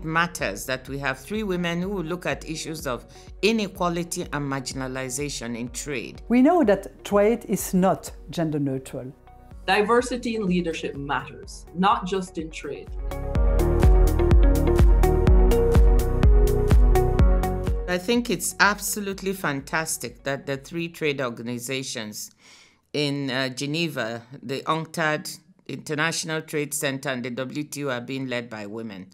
matters that we have three women who will look at issues of inequality and marginalization in trade. We know that trade is not gender neutral. Diversity in leadership matters, not just in trade. I think it's absolutely fantastic that the three trade organizations in Geneva, the UNCTAD, International Trade Center, and the WTO are being led by women.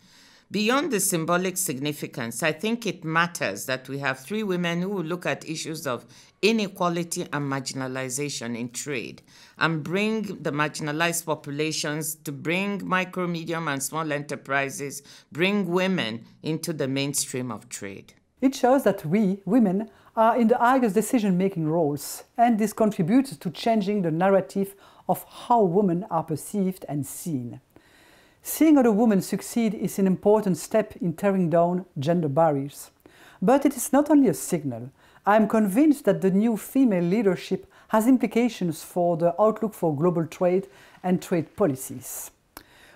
Beyond the symbolic significance, I think it matters that we have three women who will look at issues of inequality and marginalization in trade and bring the marginalized populations, to bring micro, medium, and small enterprises, bring women into the mainstream of trade. It shows that we, women, are in the highest decision-making roles, and this contributes to changing the narrative of how women are perceived and seen. Seeing other women succeed is an important step in tearing down gender barriers. But it is not only a signal. I am convinced that the new female leadership has implications for the outlook for global trade and trade policies.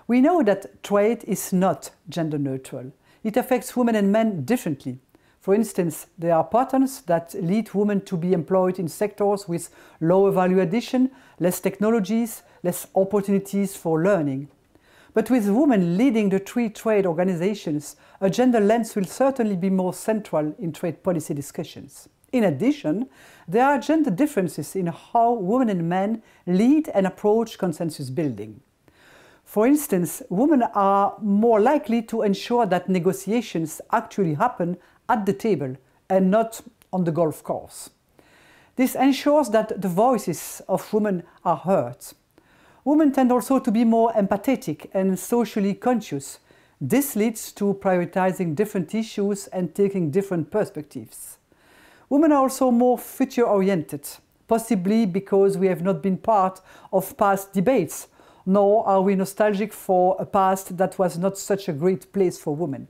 We know that trade is not gender neutral. It affects women and men differently. For instance, there are patterns that lead women to be employed in sectors with lower value addition, less technologies, less opportunities for learning. But with women leading the three trade organizations, a gender lens will certainly be more central in trade policy discussions. In addition, there are gender differences in how women and men lead and approach consensus building. For instance, women are more likely to ensure that negotiations actually happen at the table and not on the golf course. This ensures that the voices of women are heard. Women tend also to be more empathetic and socially conscious. This leads to prioritizing different issues and taking different perspectives. Women are also more future-oriented, possibly because we have not been part of past debates, nor are we nostalgic for a past that was not such a great place for women.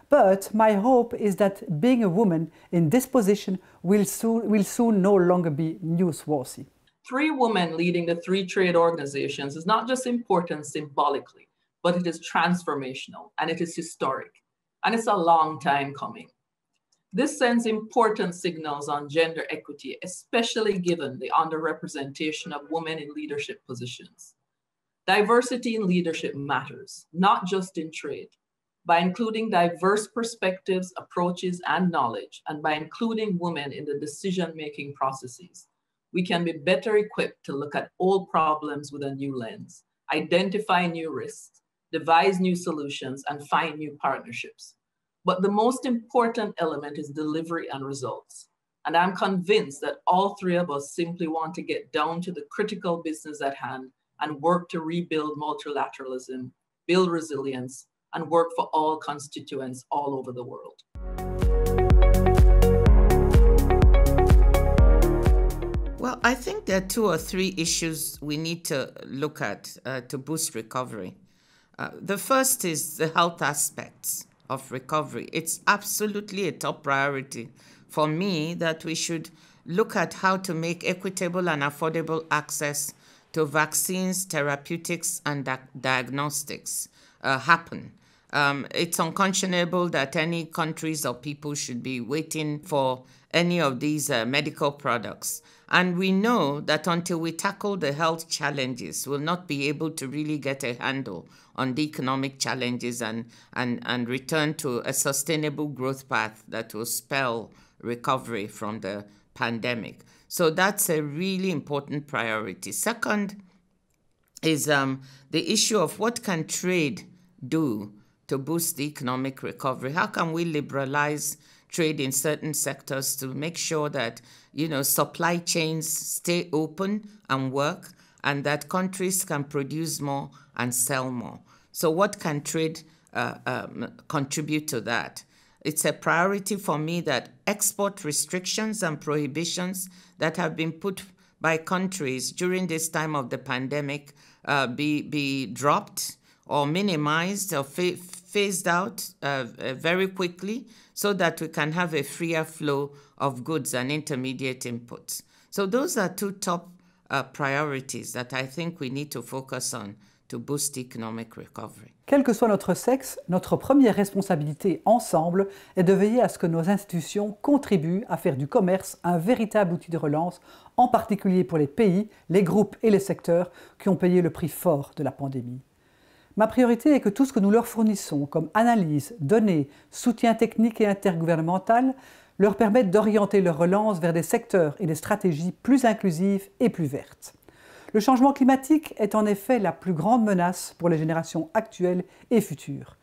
But my hope is that being a woman in this position will soon no longer be newsworthy. Three women leading the three trade organizations is not just important symbolically, but it is transformational and it is historic. And it's a long time coming. This sends important signals on gender equity, especially given the underrepresentation of women in leadership positions. Diversity in leadership matters, not just in trade. By including diverse perspectives, approaches, and knowledge, and by including women in the decision-making processes, we can be better equipped to look at old problems with a new lens, identify new risks, devise new solutions, and find new partnerships. But the most important element is delivery and results. And I'm convinced that all three of us simply want to get down to the critical business at hand and work to rebuild multilateralism, build resilience, and work for all constituents all over the world. Well, I think there are two or three issues we need to look at to boost recovery. The first is the health aspects of recovery. It's absolutely a top priority for me that we should look at how to make equitable and affordable access to vaccines, therapeutics, and diagnostics happen. It's unconscionable that any countries or people should be waiting for any of these medical products. And we know that until we tackle the health challenges, we'll not be able to really get a handle on the economic challenges and return to a sustainable growth path that will spell recovery from the pandemic. So that's a really important priority. Second is the issue of what can trade do to boost the economic recovery. How can we liberalize trade in certain sectors to make sure that, supply chains stay open and work, and that countries can produce more and sell more? So what can trade contribute to that? It's a priority for me that export restrictions and prohibitions that have been put by countries during this time of the pandemic be dropped or minimized or phased out very quickly so that we can have a freer flow of goods and intermediate inputs. So those are two top priorities that I think we need to focus on to boost economic recovery. Quel que soit notre sexe, notre première responsabilité ensemble est de veiller à ce que nos institutions contribuent à faire du commerce un véritable outil de relance, en particulier pour les pays, les groupes et les secteurs qui ont payé le prix fort de la pandémie. Ma priorité est que tout ce que nous leur fournissons comme analyse, données, soutien technique et intergouvernemental leur permette d'orienter leur relance vers des secteurs et des stratégies plus inclusives et plus vertes. Le changement climatique est en effet la plus grande menace pour les générations actuelles et futures.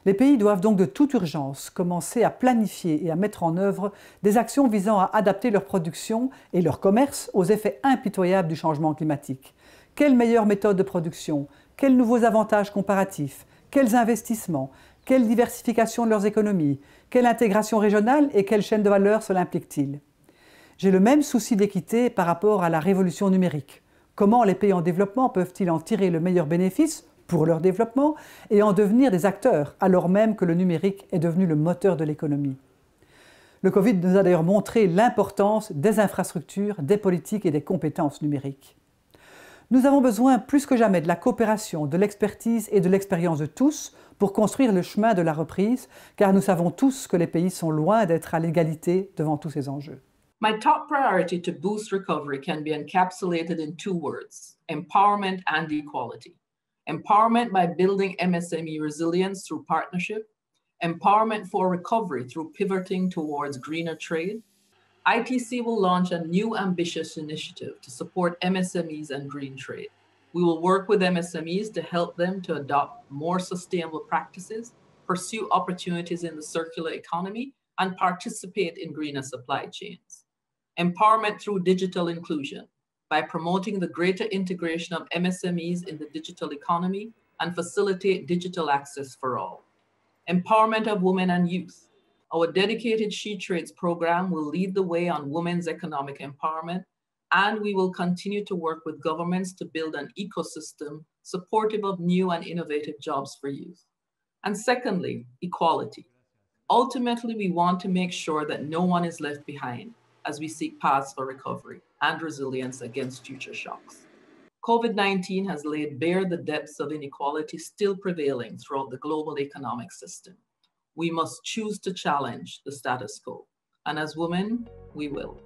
Les pays doivent donc de toute urgence commencer à planifier et à mettre en œuvre des actions visant à adapter leur production et leur commerce aux effets impitoyables du changement climatique. Quelles meilleures méthodes de production? Quels nouveaux avantages comparatifs? Quels investissements? Quelle diversification de leurs économies? Quelle intégration régionale et quelle chaîne de valeur cela implique-t-il? J'ai le même souci d'équité par rapport à la révolution numérique. Comment les pays en développement peuvent-ils en tirer le meilleur bénéfice pour leur développement et en devenir des acteurs, alors même que le numérique est devenu le moteur de l'économie? Le Covid nous a d'ailleurs montré l'importance des infrastructures, des politiques et des compétences numériques. Nous avons besoin plus que jamais de la coopération, de l'expertise et de l'expérience de tous pour construire le chemin de la reprise, car nous savons tous que les pays sont loin d'être à l'égalité devant tous ces enjeux. My top priority to boost recovery can be encapsulated in two words: empowerment and equality. Empowerment by building MSME resilience through partnership, empowerment for recovery through pivoting towards greener trade. ITC will launch a new ambitious initiative to support MSMEs and green trade. We will work with MSMEs to help them to adopt more sustainable practices, pursue opportunities in the circular economy, and participate in greener supply chains. Empowerment through digital inclusion by promoting the greater integration of MSMEs in the digital economy and facilitate digital access for all. Empowerment of women and youth. Our dedicated She Trades program will lead the way on women's economic empowerment, and we will continue to work with governments to build an ecosystem supportive of new and innovative jobs for youth. And secondly, equality. Ultimately, we want to make sure that no one is left behind as we seek paths for recovery and resilience against future shocks. COVID-19 has laid bare the depths of inequality still prevailing throughout the global economic system. We must choose to challenge the status quo, and as women, we will.